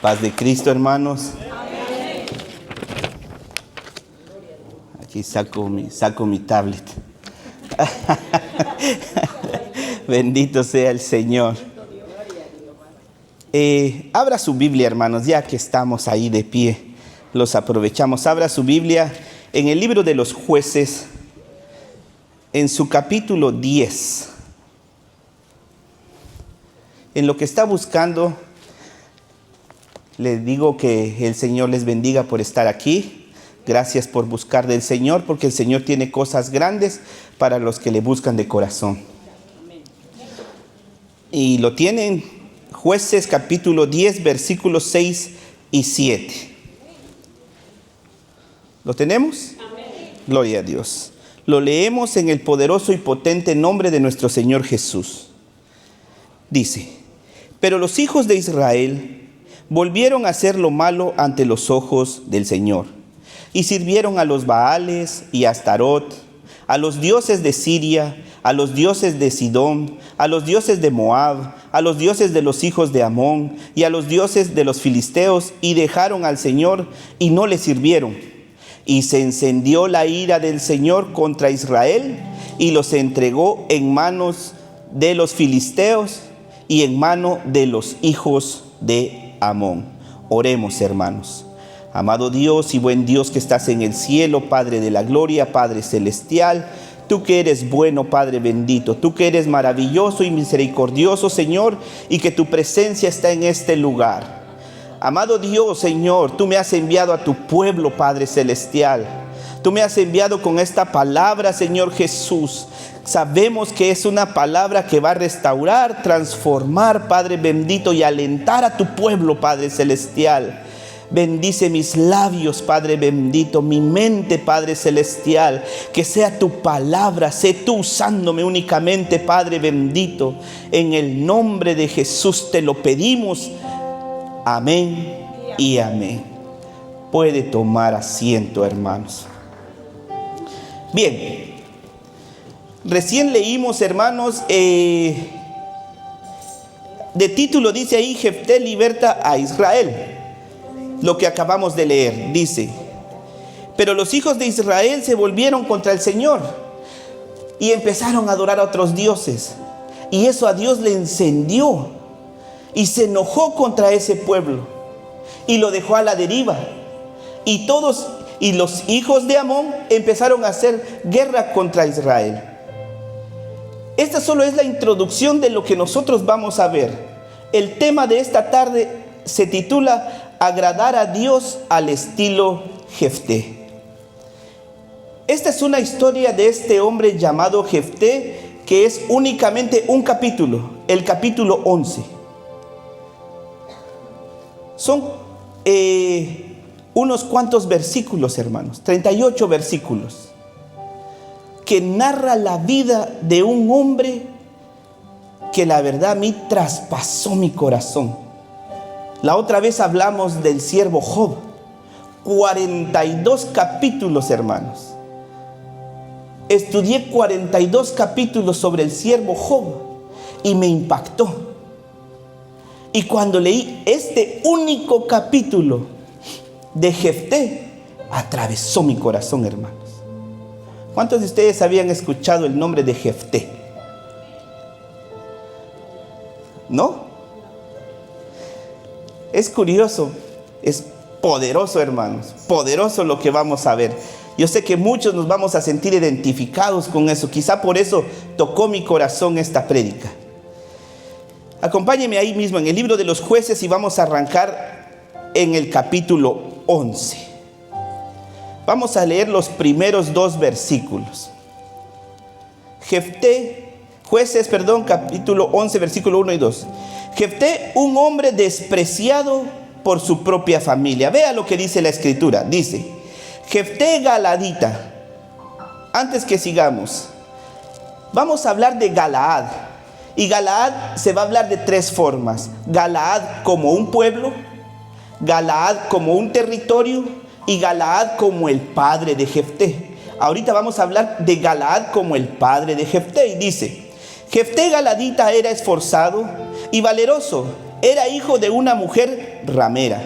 Paz de Cristo, hermanos. Amén. Aquí saco mi tablet. Bendito sea el Señor. Abra su Biblia, hermanos, ya que estamos ahí de pie. Los aprovechamos. Abra su Biblia en el libro de los Jueces, en su capítulo 10. En lo que está buscando, les digo que el Señor les bendiga por estar aquí. Gracias por buscar del Señor, porque el Señor tiene cosas grandes para los que le buscan de corazón. Y lo tienen Jueces capítulo 10, versículos 6 y 7. ¿Lo tenemos? Amén. Gloria a Dios. Lo leemos en el poderoso y potente nombre de nuestro Señor Jesús. Dice: pero los hijos de Israel volvieron a hacer lo malo ante los ojos del Señor, y sirvieron a los Baales y a Astarot, a los dioses de Siria, a los dioses de Sidón, a los dioses de Moab, a los dioses de los hijos de Amón y a los dioses de los filisteos, y dejaron al Señor y no le sirvieron. Y se encendió la ira del Señor contra Israel y los entregó en manos de los filisteos y en mano de los hijos de Amón. Oremos, hermanos. Amado Dios y buen Dios que estás en el cielo, Padre de la gloria, Padre celestial, tú que eres bueno, Padre bendito, tú que eres maravilloso y misericordioso, Señor, y que tu presencia está en este lugar. Amado Dios, Señor, tú me has enviado a tu pueblo, Padre celestial. Tú me has enviado con esta palabra, Señor Jesús. Sabemos que es una palabra que va a restaurar, transformar, Padre bendito, y alentar a tu pueblo, Padre celestial. Bendice mis labios, Padre bendito, mi mente, Padre celestial, que sea tu palabra, sé tú usándome únicamente, Padre bendito. En el nombre de Jesús te lo pedimos. Amén y amén. Puede tomar asiento, hermanos. Bien, recién leímos, hermanos, de título dice ahí: Jefté liberta a Israel. Lo que acabamos de leer dice: pero los hijos de Israel se volvieron contra el Señor y empezaron a adorar a otros dioses, y eso a Dios le encendió y se enojó contra ese pueblo y lo dejó a la deriva. Y los hijos de Amón empezaron a hacer guerra contra Israel. Esta solo es la introducción de lo que nosotros vamos a ver. El tema de esta tarde se titula Agradar a Dios al estilo Jefté. Esta es una historia de este hombre llamado Jefté, que es únicamente un capítulo, el capítulo 11. Son unos cuantos versículos, hermanos, 38 versículos, que narra la vida de un hombre que la verdad a mí traspasó mi corazón. La otra vez hablamos del siervo Job, 42 capítulos, hermanos. Estudié 42 capítulos sobre el siervo Job y me impactó. Y cuando leí este único capítulo de Jefté, atravesó mi corazón, hermanos. ¿Cuántos de ustedes habían escuchado el nombre de Jefté? ¿No? Es curioso, es poderoso, hermanos, poderoso lo que vamos a ver. Yo sé que muchos nos vamos a sentir identificados con eso. Quizá por eso tocó mi corazón esta prédica. Acompáñenme ahí mismo en el libro de los Jueces y vamos a arrancar en el capítulo 11. Vamos a leer los primeros 2 versículos. Jueces, capítulo 11, versículo 1 y 2. Jefté, un hombre despreciado por su propia familia. Vea lo que dice la escritura. Dice: Jefté Galadita. Antes que sigamos, vamos a hablar de Galaad. Y Galaad se va a hablar de 3 formas: Galaad como un pueblo, Galaad como un territorio y Galaad como el padre de Jefté. Ahorita vamos a hablar de Galaad como el padre de Jefté. Y dice: Jefté Galadita era esforzado y valeroso, era hijo de una mujer ramera,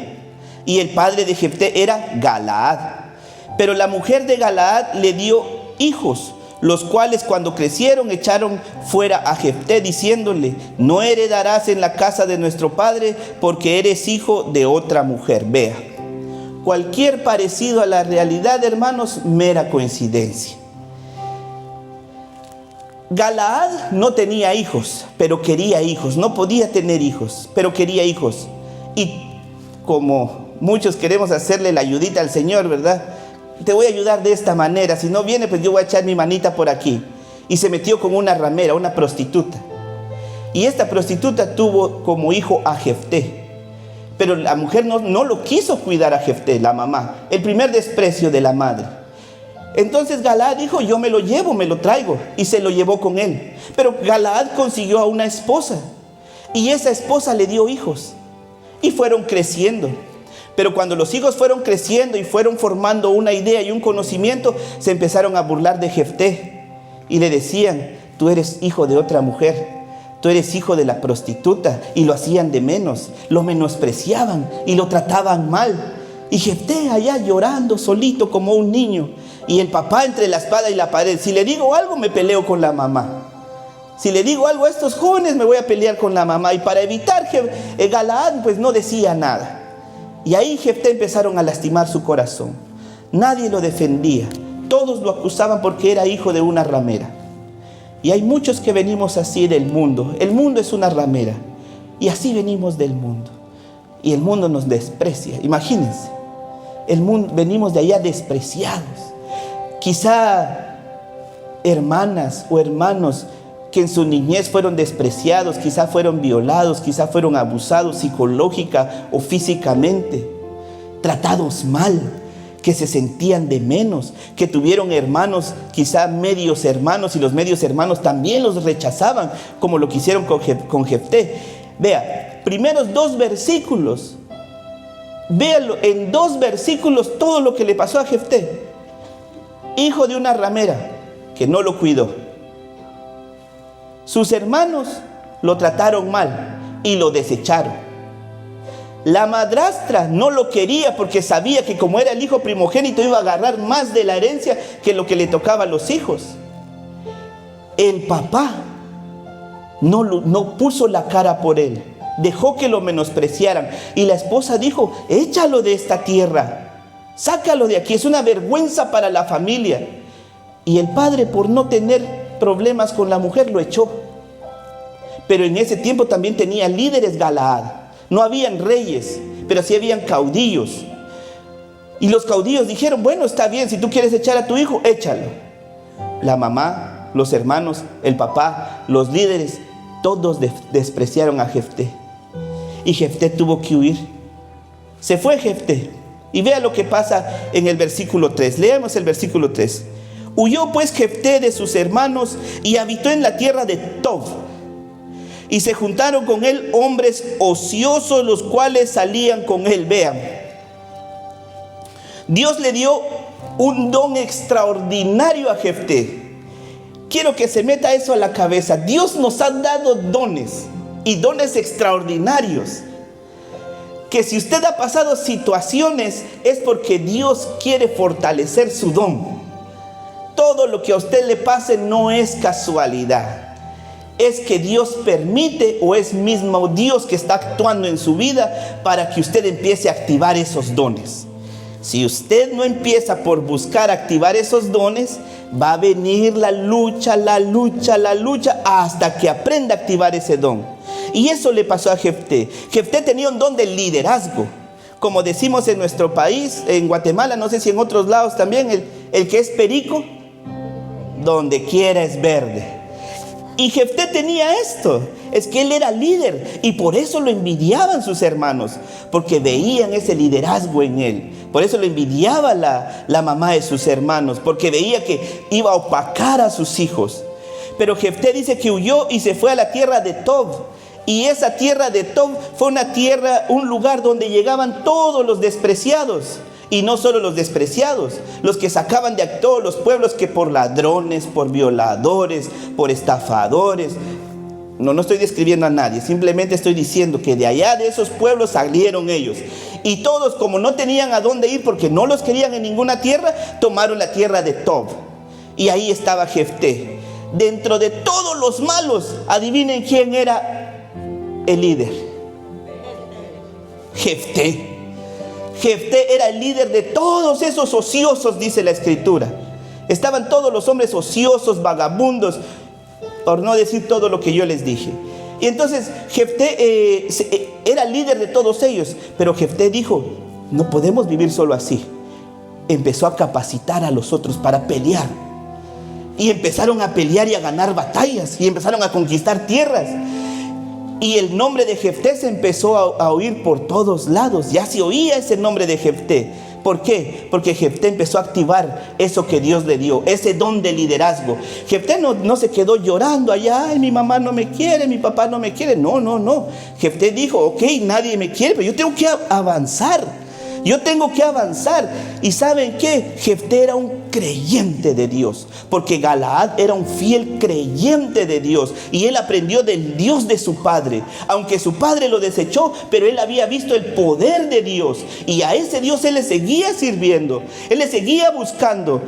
y el padre de Jefté era Galaad. Pero la mujer de Galaad le dio hijos, los cuales cuando crecieron echaron fuera a Jefté, diciéndole: no heredarás en la casa de nuestro padre, porque eres hijo de otra mujer. Vea, cualquier parecido a la realidad, hermanos, mera coincidencia. Galaad no tenía hijos, pero quería hijos. No podía tener hijos, pero quería hijos. Y como muchos queremos hacerle la ayudita al Señor, ¿verdad? Te voy a ayudar de esta manera. Si no viene, pues yo voy a echar mi manita por aquí. Y se metió con una ramera, una prostituta. Y esta prostituta tuvo como hijo a Jefté. Pero la mujer no lo quiso cuidar a Jefté, la mamá. El primer desprecio de la madre. Entonces Galaad dijo: yo me lo llevo, me lo traigo. Y se lo llevó con él. Pero Galaad consiguió a una esposa. Y esa esposa le dio hijos. Y fueron creciendo. Pero cuando los hijos fueron creciendo y fueron formando una idea y un conocimiento, se empezaron a burlar de Jefté. Y le decían: tú eres hijo de otra mujer, tú eres hijo de la prostituta. Y lo hacían de menos, lo menospreciaban y lo trataban mal. Y Jefté allá llorando solito como un niño. Y el papá entre la espada y la pared. Si le digo algo, me peleo con la mamá. Si le digo algo a estos jóvenes, me voy a pelear con la mamá. Y para evitar Galaad, pues no decía nada. Y ahí Jefté empezaron a lastimar su corazón. Nadie lo defendía. Todos lo acusaban porque era hijo de una ramera. Y hay muchos que venimos así del mundo. El mundo es una ramera. Y así venimos del mundo. Y el mundo nos desprecia. Imagínense. Venimos de allá despreciados. Quizá hermanas o hermanos que en su niñez fueron despreciados, quizá fueron violados, quizá fueron abusados psicológica o físicamente, tratados mal, que se sentían de menos, que tuvieron hermanos, quizá medios hermanos, y los medios hermanos también los rechazaban, como lo que hicieron con Jefté. Vea, primeros 2 versículos, véalo, en 2 versículos todo lo que le pasó a Jefté. Hijo de una ramera que no lo cuidó. Sus hermanos lo trataron mal y lo desecharon. La madrastra no lo quería porque sabía que como era el hijo primogénito iba a agarrar más de la herencia que lo que le tocaba a los hijos. El papá no puso la cara por él, dejó que lo menospreciaran. Y la esposa dijo: échalo de esta tierra, sácalo de aquí, es una vergüenza para la familia. Y el padre, por no tener problemas con la mujer, lo echó. Pero en ese tiempo también tenía líderes Galaad. No habían reyes, pero sí habían caudillos. Y los caudillos dijeron: bueno, está bien, si tú quieres echar a tu hijo, échalo. La mamá, los hermanos, el papá, los líderes, todos despreciaron a Jefté. Y Jefté tuvo que huir. Se fue Jefté. Y vea lo que pasa en el versículo 3. Leemos el versículo 3. Huyó pues Jefté de sus hermanos y habitó en la tierra de Tob. Y se juntaron con él hombres ociosos, los cuales salían con él. Vean, Dios le dio un don extraordinario a Jefté. Quiero que se meta eso a la cabeza. Dios nos ha dado dones, y dones extraordinarios, que si usted ha pasado situaciones es porque Dios quiere fortalecer su don. Todo lo que a usted le pase no es casualidad. Es que Dios permite, o es mismo Dios que está actuando en su vida para que usted empiece a activar esos dones. Si usted no empieza por buscar activar esos dones, va a venir la lucha hasta que aprenda a activar ese don. Y eso le pasó a Jefté. Jefté tenía un don de liderazgo. Como decimos en nuestro país, en Guatemala, no sé si en otros lados también, el que es perico, donde quiera es verde. Y Jefté tenía esto, es que él era líder, y por eso lo envidiaban sus hermanos, porque veían ese liderazgo en él. Por eso lo envidiaba la mamá de sus hermanos, porque veía que iba a opacar a sus hijos. Pero Jefté dice que huyó y se fue a la tierra de Tob. Y esa tierra de Tob fue una tierra, un lugar donde llegaban todos los despreciados. Y no solo los despreciados, los que sacaban de todos los pueblos, que por ladrones, por violadores, por estafadores, No estoy describiendo a nadie, simplemente estoy diciendo que de allá de esos pueblos salieron ellos. Y todos, como no tenían a dónde ir porque no los querían en ninguna tierra, tomaron la tierra de Tob. Y ahí estaba Jefté. Dentro de todos los malos, adivinen quién era el líder. Jefté. Jefté era el líder de todos esos ociosos, dice la escritura. Estaban todos los hombres ociosos, vagabundos, por no decir todo lo que yo les dije. Y entonces Jefté era líder de todos ellos. Pero Jefté dijo, no podemos vivir solo así. Empezó a capacitar a los otros para pelear. Y empezaron a pelear y a ganar batallas. Y empezaron a conquistar tierras. Y el nombre de Jefté se empezó a oír por todos lados. Ya se oía ese nombre de Jefté. ¿Por qué? Porque Jefté empezó a activar eso que Dios le dio, ese don de liderazgo. Jefté no se quedó llorando allá, ay, mi mamá no me quiere, mi papá no me quiere. No. Jefté dijo, ok, nadie me quiere, pero yo tengo que avanzar. Yo tengo que avanzar. ¿Y saben qué? Jefté era un creyente de Dios, porque Galaad era un fiel creyente de Dios, y él aprendió del Dios de su padre. Aunque su padre lo desechó, pero él había visto el poder de Dios, y a ese Dios él le seguía sirviendo, él le seguía buscando.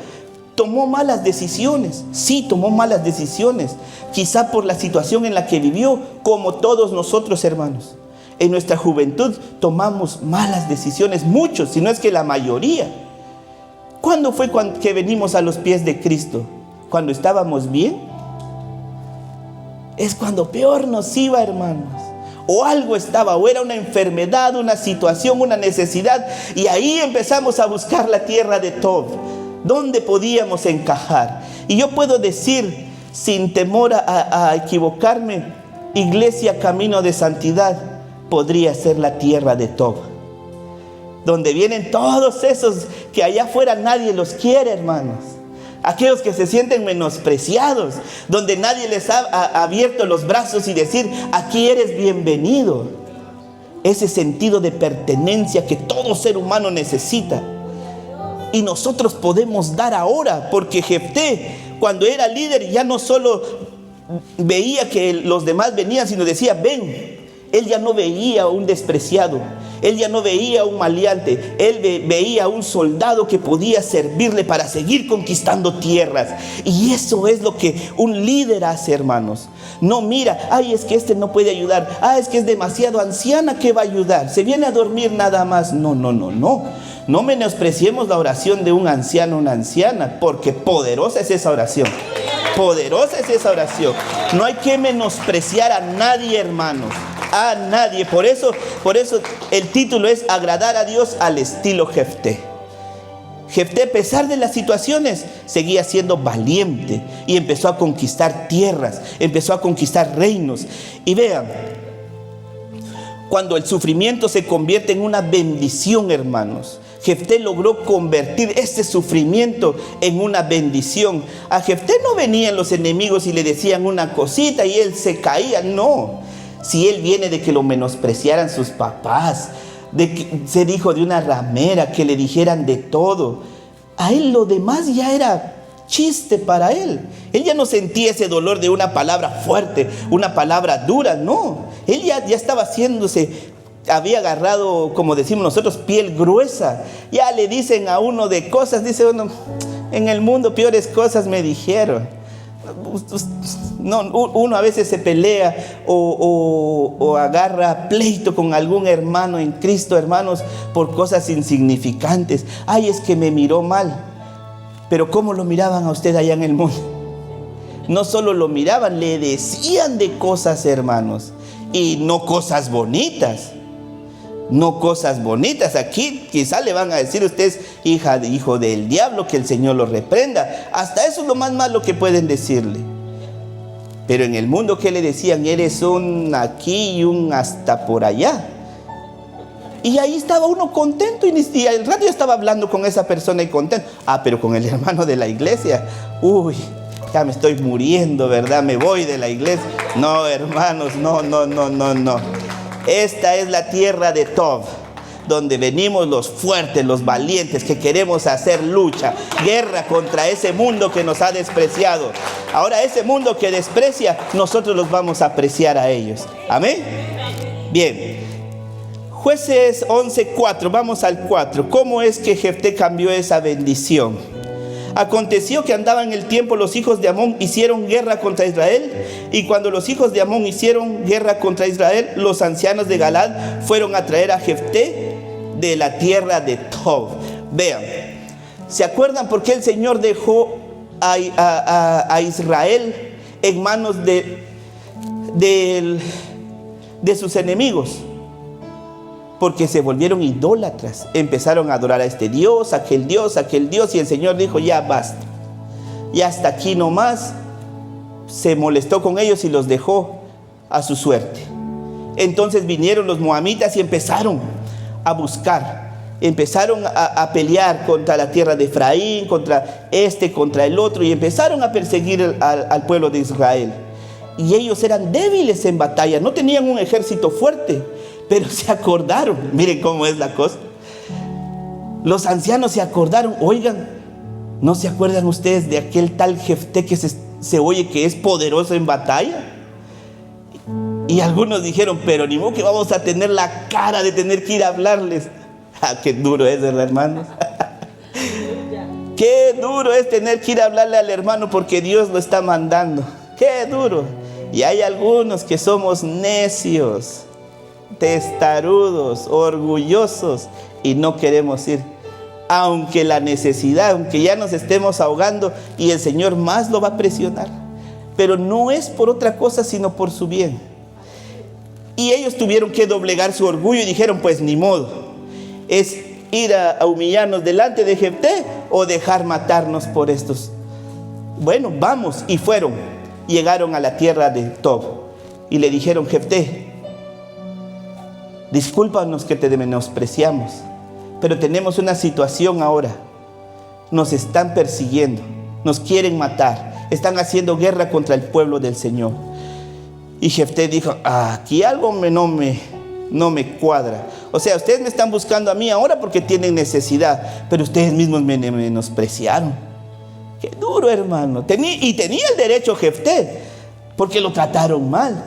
Tomó malas decisiones, sí, tomó malas decisiones, quizá por la situación en la que vivió, como todos nosotros, hermanos. En nuestra juventud tomamos malas decisiones, muchos, si no es que la mayoría. ¿Cuándo fue que venimos a los pies de Cristo? ¿Cuando estábamos bien? Es cuando peor nos iba, hermanos. O algo estaba, o era una enfermedad, una situación, una necesidad. Y ahí empezamos a buscar la tierra de Tob, donde podíamos encajar. Y yo puedo decir, sin temor a equivocarme, Iglesia Camino de Santidad podría ser la tierra de Tob, donde vienen todos esos que allá afuera nadie los quiere, hermanos. Aquellos que se sienten menospreciados, donde nadie les ha abierto los brazos y decir, aquí eres bienvenido. Ese sentido de pertenencia que todo ser humano necesita. Y nosotros podemos dar ahora, porque Jefté, cuando era líder, ya no solo veía que los demás venían, sino decía, ven. Él ya no veía a un despreciado, él ya no veía a un maleante, él veía a un soldado que podía servirle para seguir conquistando tierras. Y eso es lo que un líder hace, hermanos. No mira, ay, es que este no puede ayudar, es que es demasiado anciana, ¿qué va a ayudar? Se viene a dormir nada más. No. No menospreciemos la oración de un anciano o una anciana, porque poderosa es esa oración. Poderosa es esa oración. No hay que menospreciar a nadie, hermanos. A nadie. Por eso el título es agradar a Dios al estilo Jefté. Jefté, a pesar de las situaciones, seguía siendo valiente y empezó a conquistar tierras, empezó a conquistar reinos. Y vean, cuando el sufrimiento se convierte en una bendición, hermanos, Jefté logró convertir este sufrimiento en una bendición. A Jefté no venían los enemigos y le decían una cosita y él se caía, no. Si él viene de que lo menospreciaran sus papás, de que ser hijo de una ramera, que le dijeran de todo, a él lo demás ya era chiste para él. Él ya no sentía ese dolor de una palabra fuerte, una palabra dura, no. Él ya estaba haciéndose, había agarrado, como decimos nosotros, piel gruesa. Ya le dicen a uno de cosas, dice uno, en el mundo peores cosas me dijeron. No, uno a veces se pelea o agarra pleito con algún hermano en Cristo, hermanos, por cosas insignificantes. Ay, es que me miró mal. Pero ¿cómo lo miraban a usted allá en el mundo? No solo lo miraban, le decían de cosas, hermanos, y no cosas bonitas. No cosas bonitas. Aquí quizá le van a decir a usted, hijo del diablo, que el Señor lo reprenda. Hasta eso es lo más malo que pueden decirle. Pero en el mundo, ¿qué le decían? Eres un aquí y un hasta por allá. Y ahí estaba uno contento, y al rato yo estaba hablando con esa persona y contento. Pero con el hermano de la iglesia, ya me estoy muriendo, ¿verdad? Me voy de la iglesia. No, hermanos, no. Esta es la tierra de Tob. donde venimos los fuertes, los valientes, que queremos hacer lucha, guerra contra ese mundo que nos ha despreciado. Ahora ese mundo que desprecia, nosotros los vamos a apreciar a ellos. Amén. Bien. Jueces 11:4, vamos al 4. ¿Cómo es que Jefté cambió esa bendición? Aconteció que andaban el tiempo los hijos de Amón hicieron guerra contra Israel, y cuando los hijos de Amón hicieron guerra contra Israel, los ancianos de Galaad fueron a traer a Jefté de la tierra de Tob. Vean, ¿se acuerdan por qué el Señor dejó a Israel en manos de sus enemigos? Porque se volvieron idólatras, empezaron a adorar a este Dios, aquel Dios, y el Señor dijo: ya basta, ya hasta aquí nomás. Se molestó con ellos y los dejó a su suerte. Entonces vinieron los moabitas y empezaron a buscar, empezaron a pelear contra la tierra de Efraín, contra el otro, y empezaron a perseguir al pueblo de Israel. Y ellos eran débiles en batalla, no tenían un ejército fuerte, pero se acordaron. Miren cómo es la cosa. Los ancianos se acordaron. Oigan, ¿no se acuerdan ustedes de aquel tal Jefté que se oye que es poderoso en batalla? Y algunos dijeron: pero ni modo que vamos a tener la cara de tener que ir a hablarles. Qué duro es, ¿verdad, hermanos? Qué duro es tener que ir a hablarle al hermano porque Dios lo está mandando. Qué duro. Y hay algunos que somos necios, testarudos, orgullosos, y no queremos ir, aunque la necesidad, aunque ya nos estemos ahogando, y el Señor más lo va a presionar, pero no es por otra cosa sino por su bien. Y ellos tuvieron que doblegar su orgullo y dijeron: pues ni modo, es ir a humillarnos delante de Jefté o dejar matarnos por estos. Bueno, vamos. Y fueron, llegaron a la tierra de Tob y le dijeron: Jefté, discúlpanos que te menospreciamos, pero tenemos una situación ahora. Nos están persiguiendo, nos quieren matar, están haciendo guerra contra el pueblo del Señor. Y Jefté dijo: aquí algo no me cuadra. O sea, ustedes me están buscando a mí ahora porque tienen necesidad, pero ustedes mismos me menospreciaron. Qué duro, hermano. Tenía el derecho Jefté, porque lo trataron mal.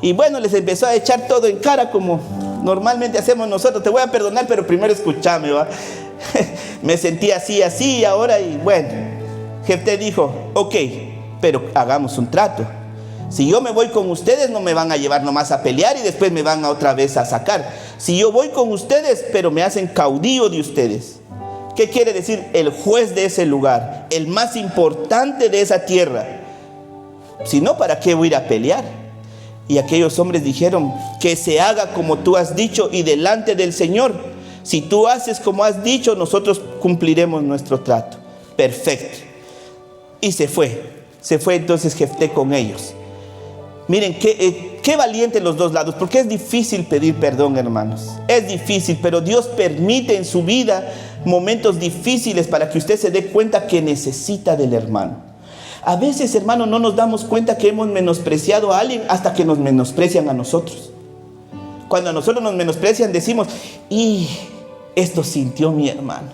Y bueno, les empezó a echar todo en cara, como normalmente hacemos nosotros. Te voy a perdonar, pero primero escúchame, ¿va? Me sentí así ahora. Y bueno, Jefté dijo: ok, pero hagamos un trato. Si yo me voy con ustedes, no me van a llevar nomás a pelear y después me van a otra vez a sacar. Si yo voy con ustedes, pero me hacen caudillo de ustedes. ¿Qué quiere decir? El juez de ese lugar, el más importante de esa tierra. Si no, ¿para qué voy a ir a pelear? Y aquellos hombres dijeron: que se haga como tú has dicho, y delante del Señor, si tú haces como has dicho, nosotros cumpliremos nuestro trato. Perfecto. Y se fue entonces Jefté con ellos. Miren, qué valiente los dos lados, porque es difícil pedir perdón, hermanos. Es difícil, pero Dios permite en su vida momentos difíciles para que usted se dé cuenta que necesita del hermano. A veces, hermano, no nos damos cuenta que hemos menospreciado a alguien hasta que nos menosprecian a nosotros. Cuando a nosotros nos menosprecian, decimos: y esto sintió mi hermano,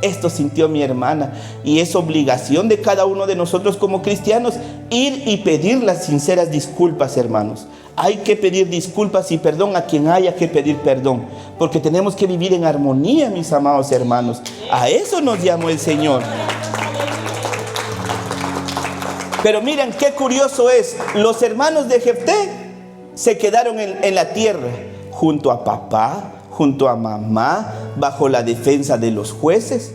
esto sintió mi hermana. Y es obligación de cada uno de nosotros como cristianos ir y pedir las sinceras disculpas, hermanos. Hay que pedir disculpas y perdón a quien haya que pedir perdón, porque tenemos que vivir en armonía, mis amados hermanos. A eso nos llamó el Señor. Pero miren qué curioso es: los hermanos de Jefté se quedaron en la tierra, junto a papá, junto a mamá, bajo la defensa de los jueces.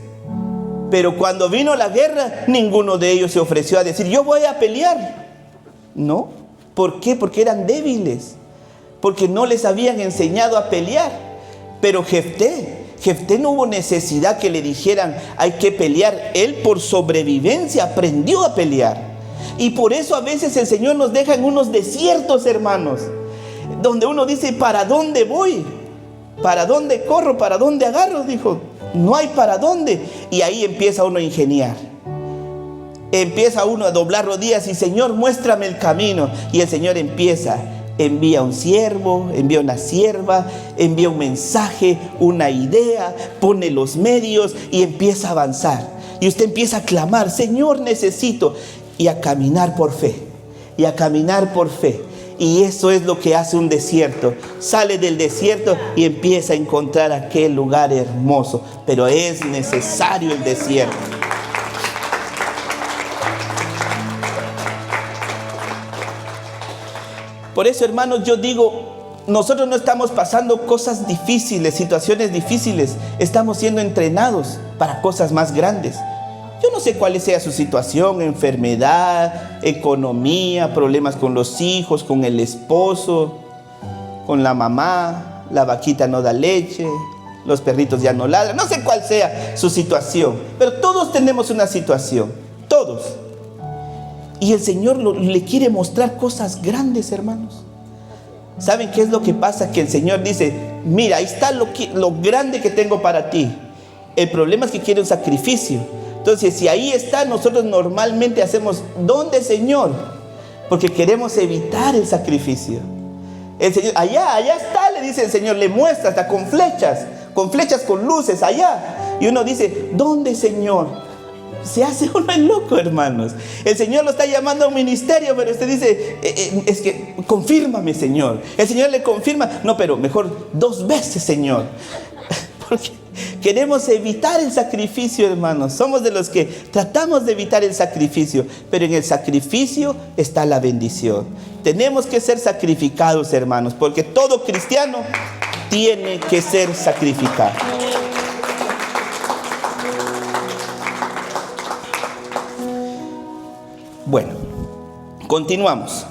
Pero cuando vino la guerra, ninguno de ellos se ofreció a decir: yo voy a pelear. No. ¿Por qué? Porque eran débiles, porque no les habían enseñado a pelear. Pero Jefté no hubo necesidad que le dijeran: hay que pelear. Él, por sobrevivencia, aprendió a pelear. Y por eso a veces el Señor nos deja en unos desiertos, hermanos, donde uno dice: ¿para dónde voy? ¿Para dónde corro? ¿Para dónde agarro? Dijo: no hay para dónde. Y ahí empieza uno a ingeniar. Empieza uno a doblar rodillas y: Señor, muéstrame el camino. Y el Señor empieza envía un siervo, envía una sierva, envía un mensaje, una idea, pone los medios y empieza a avanzar. Y usted empieza a clamar, Señor, necesito, y a caminar por fe, y a caminar por fe. Y eso es lo que hace un desierto. Sale del desierto y empieza a encontrar aquel lugar hermoso. Pero es necesario el desierto. Por eso, hermanos, yo digo, nosotros no estamos pasando cosas difíciles, situaciones difíciles. Estamos siendo entrenados para cosas más grandes. Yo no sé cuál sea su situación, enfermedad, economía, problemas con los hijos, con el esposo, con la mamá, la vaquita no da leche, los perritos ya no ladran. No sé cuál sea su situación, pero todos tenemos una situación, todos. Y el Señor le quiere mostrar cosas grandes, hermanos. ¿Saben qué es lo que pasa? Que el Señor dice, mira, ahí está lo grande que tengo para ti. El problema es que quiere un sacrificio. Entonces, si ahí está, nosotros normalmente hacemos, ¿dónde, Señor? Porque queremos evitar el sacrificio. El Señor, allá está, le dice el Señor, le muestra hasta con flechas con luces, allá. Y uno dice, ¿dónde, Señor? Se hace uno el loco, hermanos. El Señor lo está llamando a un ministerio, pero usted dice, es que confírmame, Señor. El Señor le confirma, no, pero mejor 2 veces, Señor. Porque queremos evitar el sacrificio, hermanos. Somos de los que tratamos de evitar el sacrificio, pero en el sacrificio está la bendición. Tenemos que ser sacrificados, hermanos, porque todo cristiano tiene que ser sacrificado. Bueno, continuamos.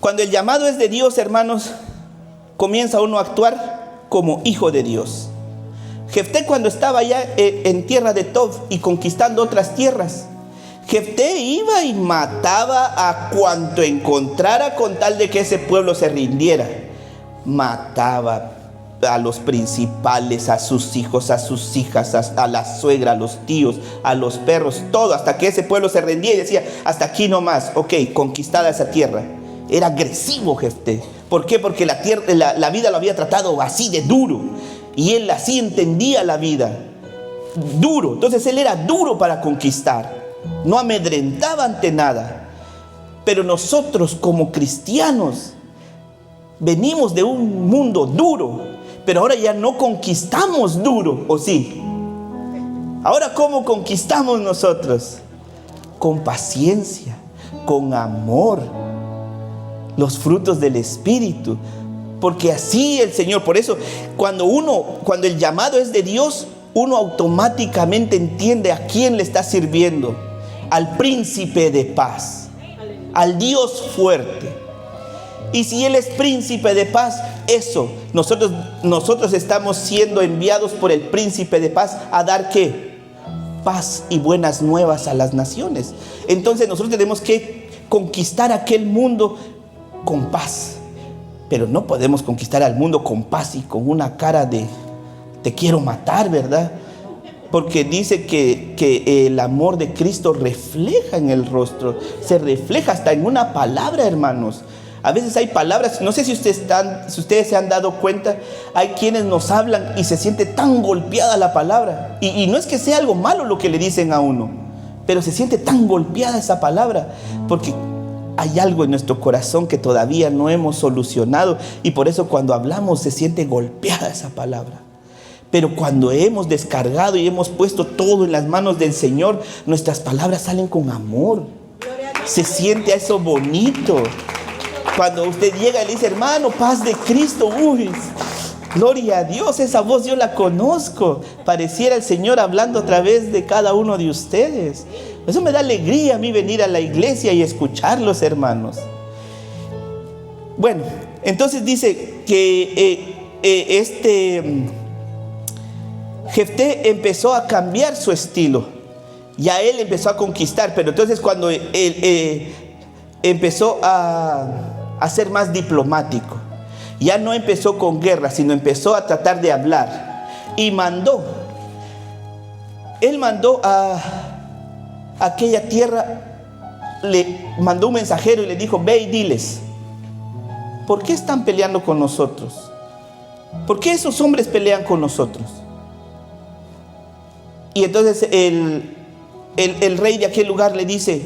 Cuando el llamado es de Dios, hermanos, comienza uno a actuar como hijo de Dios. Jefté, cuando estaba allá en tierra de Tob y conquistando otras tierras, Jefté iba y mataba a cuanto encontrara con tal de que ese pueblo se rindiera. Mataba a los principales, a sus hijos, a sus hijas, a la suegra, a los tíos, a los perros, todo, hasta que ese pueblo se rendía y decía, hasta aquí nomás, ok, conquistada esa tierra. Era agresivo Jefté. ¿Por qué? Porque la vida lo había tratado así de duro. Y él así entendía la vida. Duro. Entonces él era duro para conquistar. No amedrentaba ante nada. Pero nosotros como cristianos venimos de un mundo duro. Pero ahora ya no conquistamos duro, ¿o sí? Ahora, ¿cómo conquistamos nosotros? Con paciencia, con amor. Los frutos del Espíritu, porque así el Señor, por eso cuando el llamado es de Dios, uno automáticamente entiende a quién le está sirviendo, al príncipe de paz, al Dios fuerte. Y si Él es príncipe de paz, eso, nosotros estamos siendo enviados por el príncipe de paz a dar ¿qué? Paz y buenas nuevas a las naciones. Entonces nosotros tenemos que conquistar aquel mundo con paz, pero no podemos conquistar al mundo con paz y con una cara de te quiero matar, ¿verdad? Porque dice que el amor de Cristo refleja en el rostro, se refleja hasta en una palabra, hermanos. A veces hay palabras, no sé si ustedes se han dado cuenta, hay quienes nos hablan y se siente tan golpeada la palabra, y no es que sea algo malo lo que le dicen a uno, pero se siente tan golpeada esa palabra, porque hay algo en nuestro corazón que todavía no hemos solucionado, y por eso cuando hablamos se siente golpeada esa palabra. Pero cuando hemos descargado y hemos puesto todo en las manos del Señor, nuestras palabras salen con amor. Se siente eso bonito. Cuando usted llega y le dice, hermano, paz de Cristo, uy, gloria a Dios, esa voz yo la conozco. Pareciera el Señor hablando a través de cada uno de ustedes. Eso me da alegría a mí venir a la iglesia y escucharlos, hermanos. Bueno, entonces dice que Jefté empezó a cambiar su estilo. Ya él empezó a conquistar, pero entonces cuando él empezó a ser más diplomático, ya no empezó con guerra, sino empezó a tratar de hablar. Y él mandó a aquella tierra, le mandó un mensajero y le dijo, ve y diles, ¿por qué están peleando con nosotros? ¿Por qué esos hombres pelean con nosotros? Y entonces el rey de aquel lugar le dice,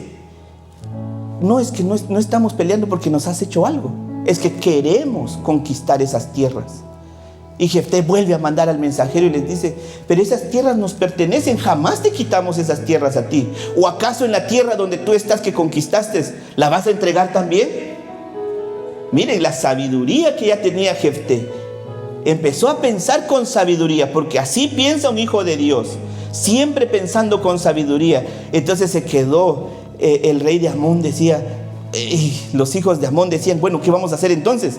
no, es que no estamos peleando porque nos has hecho algo, es que queremos conquistar esas tierras. Y Jefté vuelve a mandar al mensajero y les dice, pero esas tierras nos pertenecen, jamás te quitamos esas tierras a ti. ¿O acaso en la tierra donde tú estás que conquistaste, la vas a entregar también? Miren la sabiduría que ya tenía Jefté. Empezó a pensar con sabiduría, porque así piensa un hijo de Dios, siempre pensando con sabiduría. Entonces se quedó el rey de Amón, decía, los hijos de Amón decían, bueno, ¿qué vamos a hacer entonces?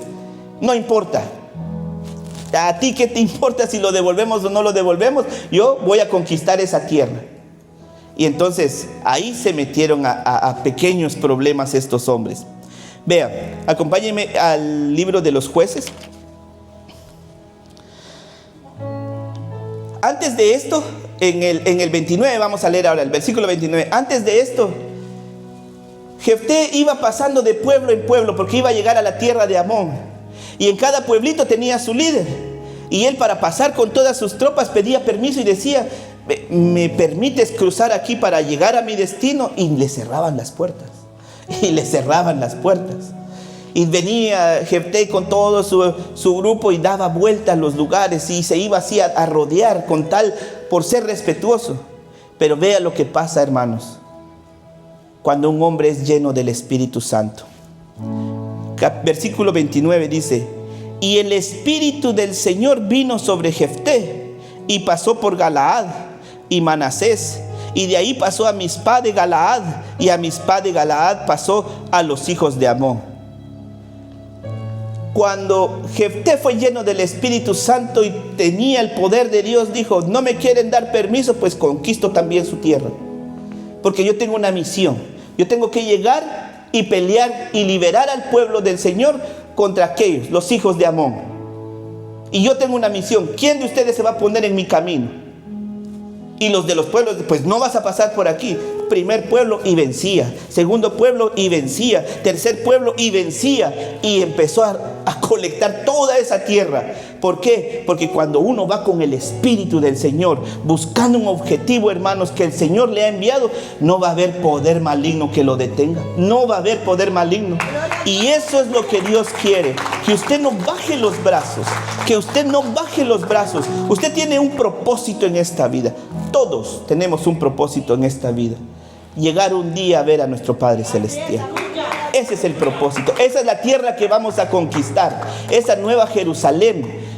No importa. ¿A ti qué te importa si lo devolvemos o no lo devolvemos? Yo voy a conquistar esa tierra. Y entonces ahí se metieron a pequeños problemas estos hombres. Vean, acompáñenme al libro de los Jueces. Antes de esto, en el 29, vamos a leer ahora el versículo 29. Antes de esto, Jefté iba pasando de pueblo en pueblo porque iba a llegar a la tierra de Amón. Y en cada pueblito tenía su líder. Y él, para pasar con todas sus tropas, pedía permiso y decía, ¿me permites cruzar aquí para llegar a mi destino? Y le cerraban las puertas. Y le cerraban las puertas. Y venía Jefté con todo su grupo y daba vuelta a los lugares y se iba así a rodear con tal, por ser respetuoso. Pero vea lo que pasa, hermanos, cuando un hombre es lleno del Espíritu Santo. Versículo 29 dice, y el Espíritu del Señor vino sobre Jefté y pasó por Galaad y Manasés, y de ahí pasó a Mizpá de Galaad, y a Mizpá de Galaad pasó a los hijos de Amón. Cuando Jefté fue lleno del Espíritu Santo y tenía el poder de Dios, dijo, no me quieren dar permiso, pues conquisto también su tierra, porque yo tengo una misión. Yo tengo que llegar y pelear y liberar al pueblo del Señor contra aquellos, los hijos de Amón. Y yo tengo una misión. ¿Quién de ustedes se va a poner en mi camino? Y los de los pueblos, pues no vas a pasar por aquí. Primer pueblo y vencía, segundo pueblo y vencía, tercer pueblo y vencía. Y empezó a colectar toda esa tierra. ¿Por qué? Porque cuando uno va con el Espíritu del Señor, buscando un objetivo, hermanos, que el Señor le ha enviado, no va a haber poder maligno que lo detenga. No va a haber poder maligno. Y eso es lo que Dios quiere, que usted no baje los brazos, que usted no baje los brazos. Usted tiene un propósito en esta vida. Todos tenemos un propósito en esta vida. Llegar un día a ver a nuestro Padre Celestial. Ese es el propósito. Esa es la tierra que vamos a conquistar. Esa nueva Jerusalén.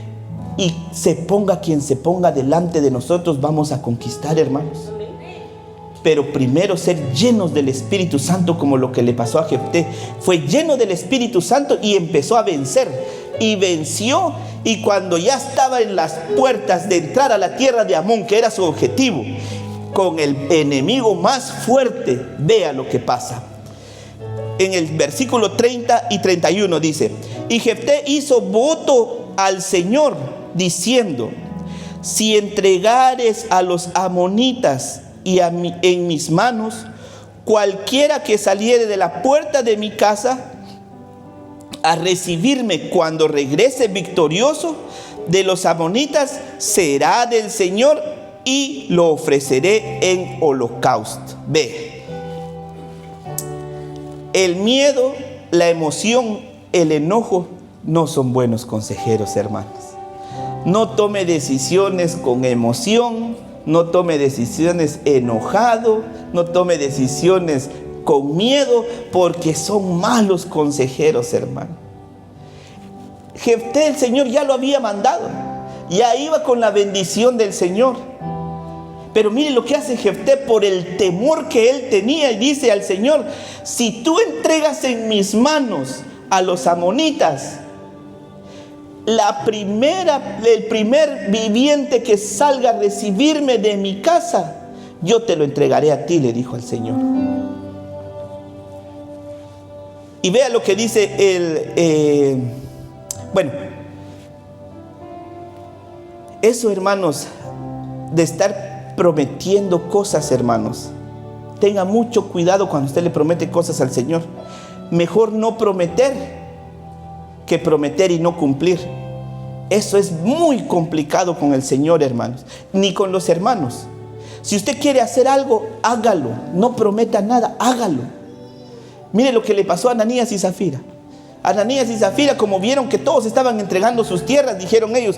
Y se ponga quien se ponga delante de nosotros, vamos a conquistar, hermanos. Pero primero ser llenos del Espíritu Santo, como lo que le pasó a Jefté. Fue lleno del Espíritu Santo y empezó a vencer. Y venció. Y cuando ya estaba en las puertas de entrar a la tierra de Amón, que era su objetivo, con el enemigo más fuerte, vea lo que pasa. En el versículo 30 y 31 dice, y Jefté hizo voto al Señor, diciendo, si entregares a los amonitas en mis manos, cualquiera que saliere de la puerta de mi casa a recibirme cuando regrese victorioso de los amonitas, será del Señor y lo ofreceré en holocausto. Ve, el miedo, la emoción, el enojo no son buenos consejeros, hermanos. No tome decisiones con emoción, no tome decisiones enojado, no tome decisiones con miedo, porque son malos consejeros, hermano. Jefté, el Señor ya lo había mandado, ya iba con la bendición del Señor. Pero mire lo que hace Jefté por el temor que él tenía, y dice al Señor, si tú entregas en mis manos a los amonitas, el primer viviente que salga a recibirme de mi casa, yo te lo entregaré a ti, le dijo al Señor. Y vea lo que dice eso, hermanos, de estar prometiendo cosas, hermanos. Tenga mucho cuidado cuando usted le promete cosas al Señor. Mejor no prometer que prometer y no cumplir. Eso es muy complicado con el Señor, hermanos, ni con los hermanos. Si usted quiere hacer algo, hágalo. No prometa nada, hágalo. Mire lo que le pasó a Ananías y Zafira. Ananías y Zafira, como vieron que todos estaban entregando sus tierras, dijeron ellos,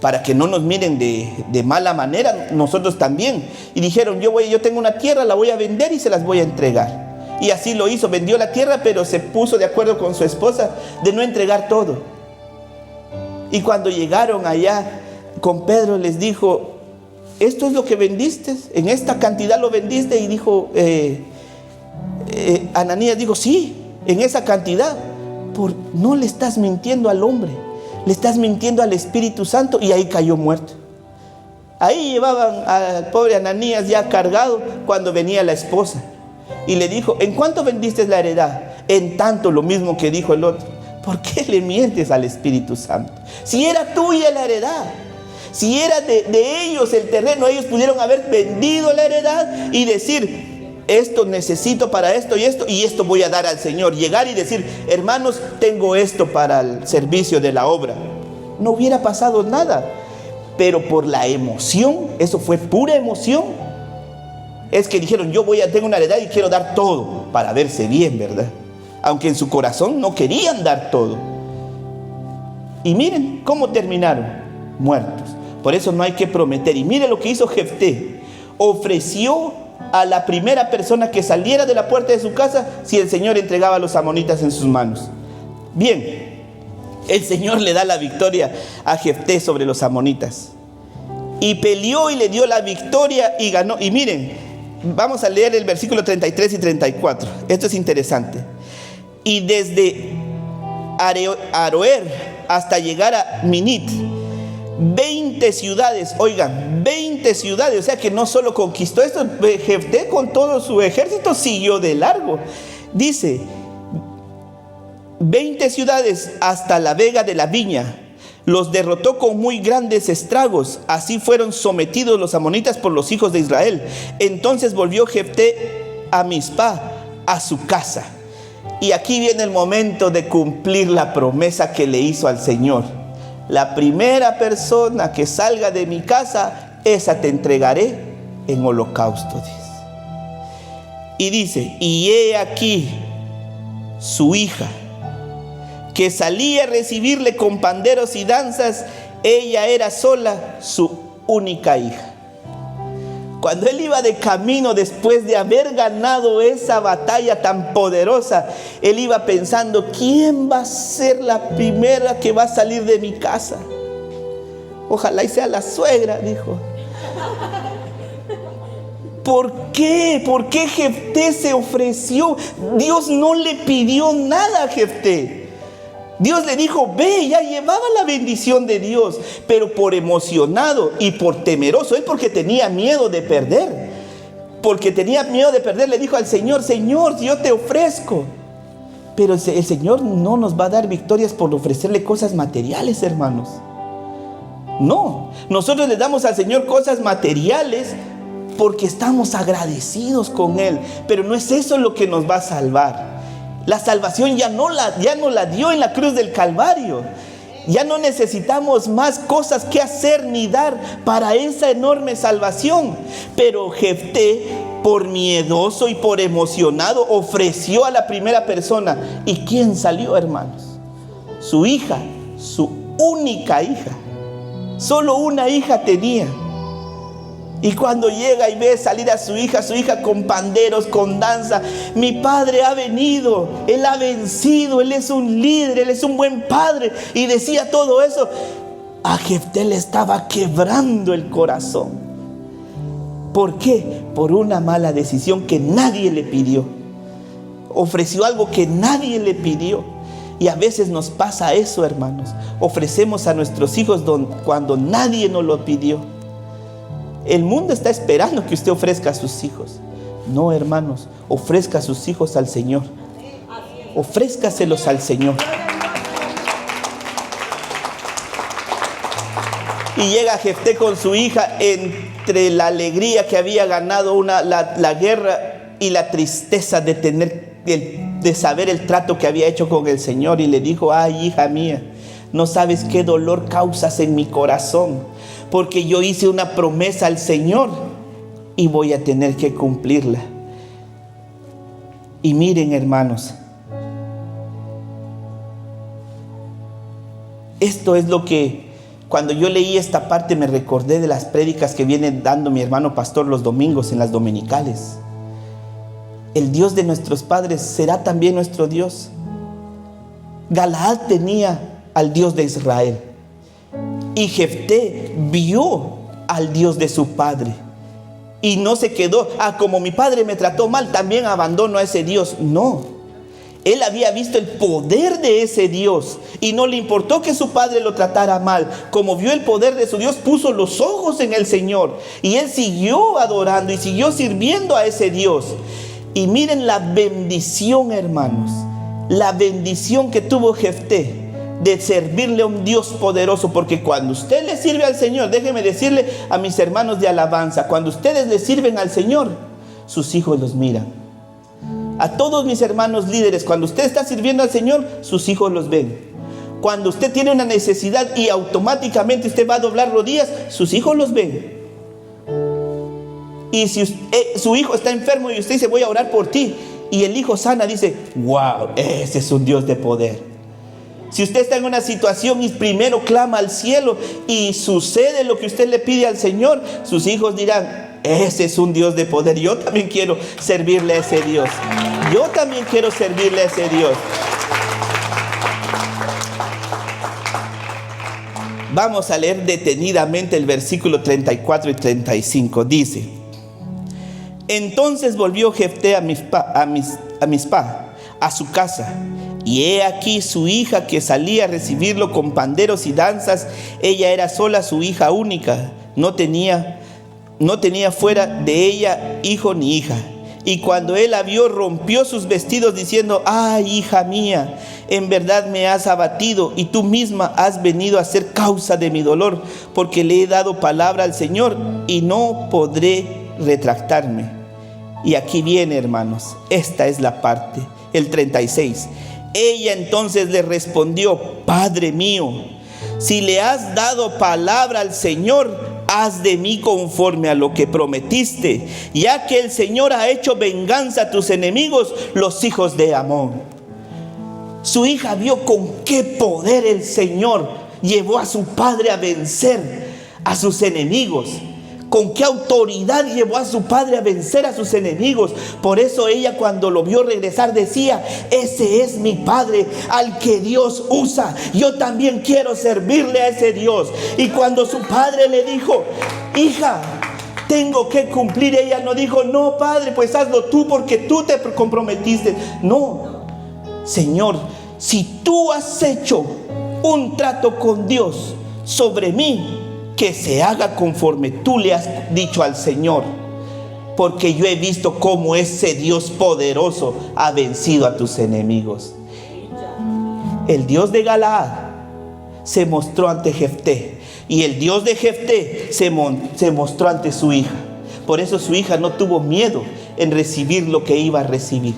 para que no nos miren de mala manera, nosotros también. Y dijeron, yo tengo una tierra, la voy a vender y se las voy a entregar. Y así lo hizo, vendió la tierra, pero se puso de acuerdo con su esposa de no entregar todo. Y cuando llegaron allá con Pedro, les dijo, ¿esto es lo que vendiste? ¿En esta cantidad lo vendiste? Y dijo, Ananías dijo, sí, en esa cantidad. No le estás mintiendo al hombre, le estás mintiendo al Espíritu Santo. Y ahí cayó muerto. Ahí llevaban al pobre Ananías ya cargado cuando venía la esposa. Y le dijo, ¿en cuánto vendiste la heredad? En tanto, lo mismo que dijo el otro. ¿Por qué le mientes al Espíritu Santo? Si era tuya la heredad, si era de ellos el terreno, ellos pudieron haber vendido la heredad y decir, esto necesito para esto y esto voy a dar al Señor. Llegar y decir, hermanos, tengo esto para el servicio de la obra. No hubiera pasado nada. Pero por la emoción, eso fue pura emoción. Es que dijeron, tengo una heredad y quiero dar todo para verse bien, ¿verdad? Aunque en su corazón no querían dar todo. Y miren cómo terminaron, muertos. Por eso no hay que prometer. Y mire lo que hizo Jefté. Ofreció a la primera persona que saliera de la puerta de su casa si el Señor entregaba a los amonitas en sus manos. Bien, el Señor le da la victoria a Jefté sobre los amonitas. Y peleó y le dio la victoria y ganó. Y miren, vamos a leer el versículo 33 y 34. Esto es interesante. Y desde Aroer hasta llegar a Minit, 20 ciudades, oigan, 20 ciudades. O sea que no solo conquistó esto, Jefté con todo su ejército siguió de largo. Dice, 20 ciudades hasta la vega de la viña. Los derrotó con muy grandes estragos. Así fueron sometidos los amonitas por los hijos de Israel. Entonces volvió Jefté a Mizpá, a su casa. Y aquí viene el momento de cumplir la promesa que le hizo al Señor. La primera persona que salga de mi casa, esa te entregaré en holocausto, dice. Y dice, y he aquí su hija, que salía a recibirle con panderos y danzas. Ella era sola, su única hija. Cuando él iba de camino, después de haber ganado esa batalla tan poderosa, él iba pensando, ¿quién va a ser la primera que va a salir de mi casa? Ojalá y sea la suegra, dijo. ¿Por qué? ¿Por qué Jefté se ofreció? Dios no le pidió nada a Jefté. Dios le dijo, ve, ya llevaba la bendición de Dios, pero por emocionado y por temeroso, él porque tenía miedo de perder, le dijo al Señor, Señor, yo te ofrezco. Pero el Señor no nos va a dar victorias por ofrecerle cosas materiales, hermanos. No, nosotros le damos al Señor cosas materiales porque estamos agradecidos con Él, pero no es eso lo que nos va a salvar. La salvación ya no la dio en la cruz del Calvario. Ya no necesitamos más cosas que hacer ni dar para esa enorme salvación. Pero Jefté, por miedoso y por emocionado, ofreció a la primera persona. ¿Y quién salió, hermanos? Su hija, su única hija. Solo una hija tenía. Y cuando llega y ve salir a su hija con panderos, con danza, mi padre ha venido, él ha vencido, él es un líder, él es un buen padre. Y decía todo eso. A Jefté le estaba quebrando el corazón. ¿Por qué? Por una mala decisión que nadie le pidió. Ofreció algo que nadie le pidió. Y a veces nos pasa eso, hermanos. Ofrecemos a nuestros hijos cuando nadie nos lo pidió. El mundo está esperando que usted ofrezca a sus hijos. No, hermanos, ofrezca a sus hijos al Señor. Ofrézcaselos al Señor. Y llega Jefté con su hija entre la alegría que había ganado la guerra y la tristeza de tener el de saber el trato que había hecho con el Señor, y le dijo: ay, hija mía, no sabes qué dolor causas en mi corazón, porque yo hice una promesa al Señor y voy a tener que cumplirla. Y miren, hermanos, esto es lo que, cuando yo leí esta parte, me recordé de las prédicas que viene dando mi hermano pastor los domingos en las dominicales. El Dios de nuestros padres será también nuestro Dios. Galaad tenía al Dios de Israel, y Jefté vio al Dios de su padre, y no se quedó: como mi padre me trató mal, también abandono a ese Dios. No, él había visto el poder de ese Dios, y no le importó que su padre lo tratara mal. Como vio el poder de su Dios, puso los ojos en el Señor, y él siguió adorando y siguió sirviendo a ese Dios. Y miren la bendición, hermanos, la bendición que tuvo Jefté de servirle a un Dios poderoso. Porque cuando usted le sirve al Señor, déjeme decirle a mis hermanos de alabanza, cuando ustedes le sirven al Señor, sus hijos los miran. A todos mis hermanos líderes, cuando usted está sirviendo al Señor, sus hijos los ven. Cuando usted tiene una necesidad y automáticamente usted va a doblar rodillas, sus hijos los ven. Y si su hijo está enfermo y usted dice: voy a orar por ti, y el hijo sana, dice: wow, ese es un Dios de poder. Si usted está en una situación y primero clama al cielo y sucede lo que usted le pide al Señor, sus hijos dirán: ese es un Dios de poder. Yo también quiero servirle a ese Dios. Yo también quiero servirle a ese Dios. Vamos a leer detenidamente el versículo 34 y 35. Dice: entonces volvió Jefté a Mizpa, a su casa, y he aquí su hija que salía a recibirlo con panderos y danzas. Ella era sola, su hija única, no tenía fuera de ella hijo ni hija. Y cuando él la vio, rompió sus vestidos diciendo: ay, hija mía, en verdad me has abatido, y tú misma has venido a ser causa de mi dolor, porque le he dado palabra al Señor y no podré retractarme. Y aquí viene, hermanos, esta es la parte, el 36. Ella entonces le respondió: Padre mío, si le has dado palabra al Señor, haz de mí conforme a lo que prometiste, ya que el Señor ha hecho venganza a tus enemigos, los hijos de Amón. Su hija vio con qué poder el Señor llevó a su padre a vencer a sus enemigos. Con qué autoridad llevó a su padre a vencer a sus enemigos. Por eso ella, cuando lo vio regresar, decía: ese es mi padre al que Dios usa. Yo también quiero servirle a ese Dios. Y cuando su padre le dijo: hija, tengo que cumplir, ella no dijo: no, padre, pues hazlo tú porque tú te comprometiste. No, Señor, si tú has hecho un trato con Dios sobre mí, que se haga conforme tú le has dicho al Señor, porque yo he visto cómo ese Dios poderoso ha vencido a tus enemigos. El Dios de Galaad se mostró ante Jefté, y el Dios de Jefté se mostró ante su hija. Por eso su hija no tuvo miedo en recibir lo que iba a recibir.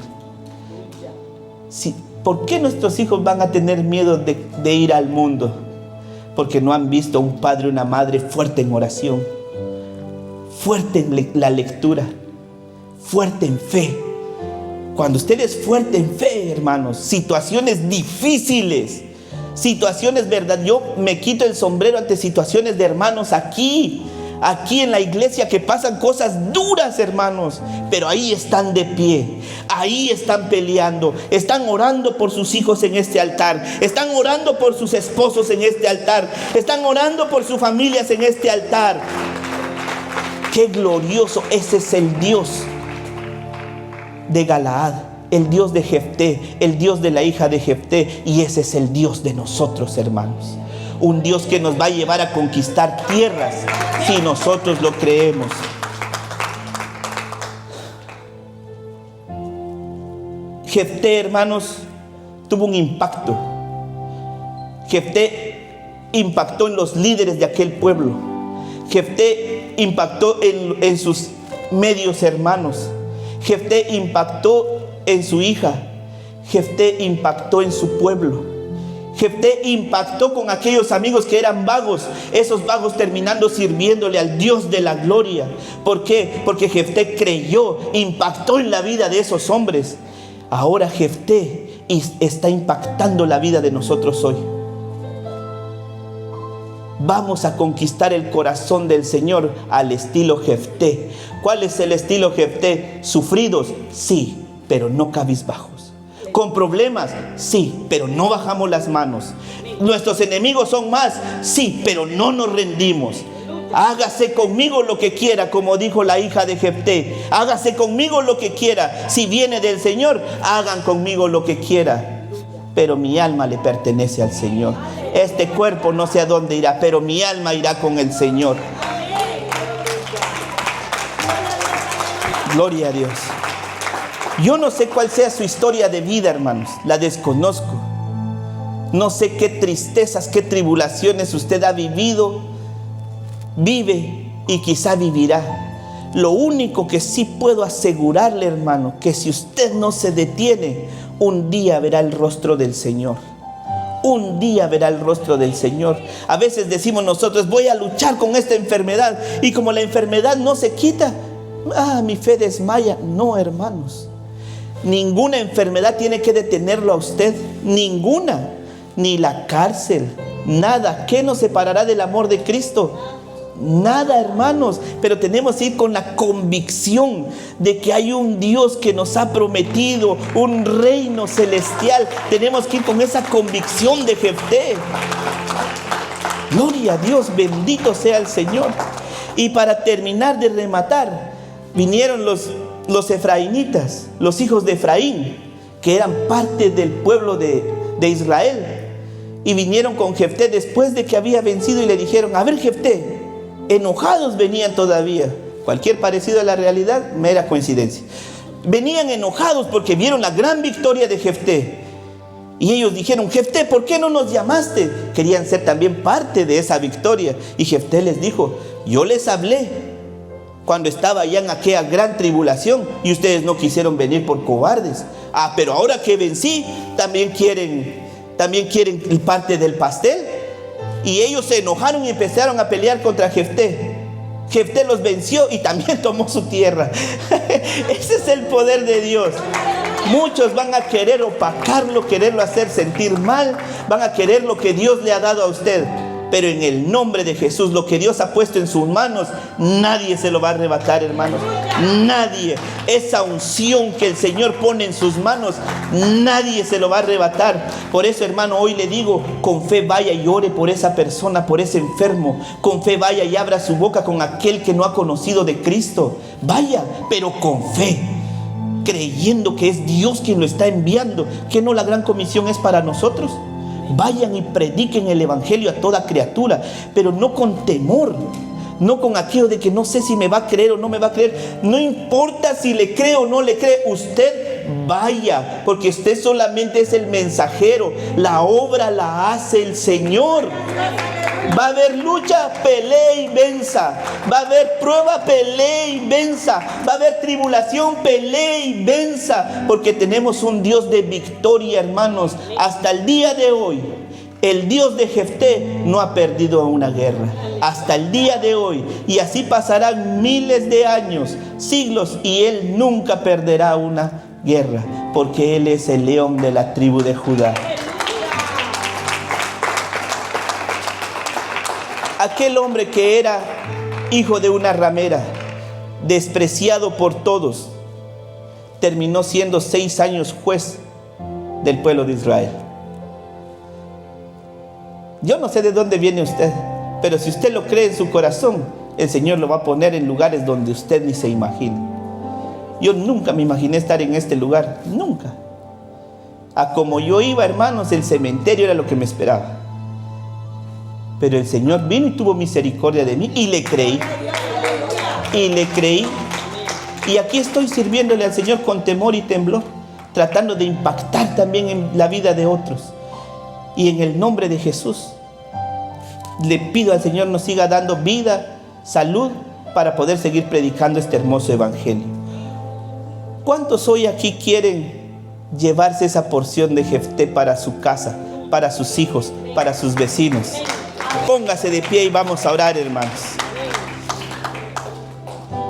¿Por qué nuestros hijos van a tener miedo de ir al mundo? Porque no han visto a un padre o una madre fuerte en oración, fuerte en la lectura, fuerte en fe. Cuando usted es fuerte en fe, hermanos, situaciones difíciles, situaciones verdad, yo me quito el sombrero ante situaciones de hermanos aquí en la iglesia que pasan cosas duras, hermanos, pero ahí están de pie, ahí están peleando, están orando por sus hijos en este altar, están orando por sus esposos en este altar, están orando por sus familias en este altar. Qué glorioso. Ese es el Dios de Galaad, el Dios de Jefté, el Dios de la hija de Jefté, y ese es el Dios de nosotros, hermanos. Un Dios que nos va a llevar a conquistar tierras si nosotros lo creemos. Jefté, hermanos, tuvo un impacto. Jefté impactó en los líderes de aquel pueblo. Jefté impactó en sus medios hermanos. Jefté impactó en su hija. Jefté impactó en su pueblo. Jefté impactó con aquellos amigos que eran vagos, esos vagos terminando sirviéndole al Dios de la gloria. ¿Por qué? Porque Jefté creyó, impactó en la vida de esos hombres. Ahora Jefté está impactando la vida de nosotros hoy. Vamos a conquistar el corazón del Señor al estilo Jefté. ¿Cuál es el estilo Jefté? Sufridos, sí, pero no cabizbajos. Con problemas, sí, pero no bajamos las manos. Nuestros enemigos son más, sí, pero no nos rendimos. Hágase conmigo lo que quiera, como dijo la hija de Jefté. Hágase conmigo lo que quiera. Si viene del Señor, hagan conmigo lo que quiera. Pero mi alma le pertenece al Señor. Este cuerpo no sé a dónde irá, pero mi alma irá con el Señor. Gloria a Dios. Yo no sé cuál sea su historia de vida, hermanos. La desconozco. No sé qué tristezas, qué tribulaciones usted ha vivido, vive y quizá vivirá. Lo único que sí puedo asegurarle, hermano, que si usted no se detiene, un día verá el rostro del Señor. Un día verá el rostro del Señor. A veces decimos nosotros, voy a luchar con esta enfermedad, y como la enfermedad no se quita, mi fe desmaya. No, hermanos. Ninguna enfermedad tiene que detenerlo a usted. Ninguna. Ni la cárcel. Nada. ¿Qué nos separará del amor de Cristo? Nada, hermanos. Pero tenemos que ir con la convicción de que hay un Dios que nos ha prometido un reino celestial. Tenemos que ir con esa convicción de Jefté. Gloria a Dios, bendito sea el Señor. Y para terminar de rematar, vinieron los efraínitas, los hijos de Efraín, que eran parte del pueblo de Israel, y vinieron con Jefté después de que había vencido y le dijeron, a ver, Jefté, enojados venían todavía. Cualquier parecido a la realidad, mera coincidencia. Venían enojados porque vieron la gran victoria de Jefté. Y ellos dijeron, Jefté, ¿por qué no nos llamaste? Querían ser también parte de esa victoria. Y Jefté les dijo, yo les hablé cuando estaba allá en aquella gran tribulación y ustedes no quisieron venir por cobardes. Pero ahora que vencí, también quieren parte del pastel. Y ellos se enojaron y empezaron a pelear contra Jefté. Jefté los venció y también tomó su tierra. Ese es el poder de Dios. Muchos van a querer opacarlo, quererlo hacer sentir mal, van a querer lo que Dios le ha dado a usted. Pero en el nombre de Jesús, lo que Dios ha puesto en sus manos, nadie se lo va a arrebatar, hermanos. Nadie. Esa unción que el Señor pone en sus manos, nadie se lo va a arrebatar. Por eso, hermano, hoy le digo, con fe vaya y ore por esa persona, por ese enfermo. Con fe vaya y abra su boca con aquel que no ha conocido de Cristo. Vaya, pero con fe, creyendo que es Dios quien lo está enviando. ¿Que no la gran comisión es para nosotros? Vayan y prediquen el evangelio a toda criatura, pero no con temor, no con aquello de que no sé si me va a creer o no me va a creer. No importa si le cree o no le cree, usted vaya, porque usted solamente es el mensajero. La obra la hace el Señor. Va a haber lucha, pelee y venza. Va a haber prueba, pelee y venza. Va a haber tribulación, pelee y venza. Porque tenemos un Dios de victoria, hermanos. Hasta el día de hoy, el Dios de Jefté no ha perdido una guerra. Hasta el día de hoy. Y así pasarán miles de años, siglos, y Él nunca perderá una guerra. Porque Él es el león de la tribu de Judá. Aquel hombre que era hijo de una ramera, despreciado por todos, terminó siendo 6 años juez del pueblo de Israel. Yo no sé de dónde viene usted, pero si usted lo cree en su corazón, el Señor lo va a poner en lugares donde usted ni se imagina. Yo nunca me imaginé estar en este lugar, nunca. A como yo iba, hermanos, el cementerio era lo que me esperaba. Pero el Señor vino y tuvo misericordia de mí y le creí. Y le creí. Y aquí estoy sirviéndole al Señor con temor y temblor, tratando de impactar también en la vida de otros. Y en el nombre de Jesús, le pido al Señor nos siga dando vida, salud, para poder seguir predicando este hermoso evangelio. ¿Cuántos hoy aquí quieren llevarse esa porción de Jefté para su casa, para sus hijos, para sus vecinos. Póngase de pie y vamos a orar, hermanos.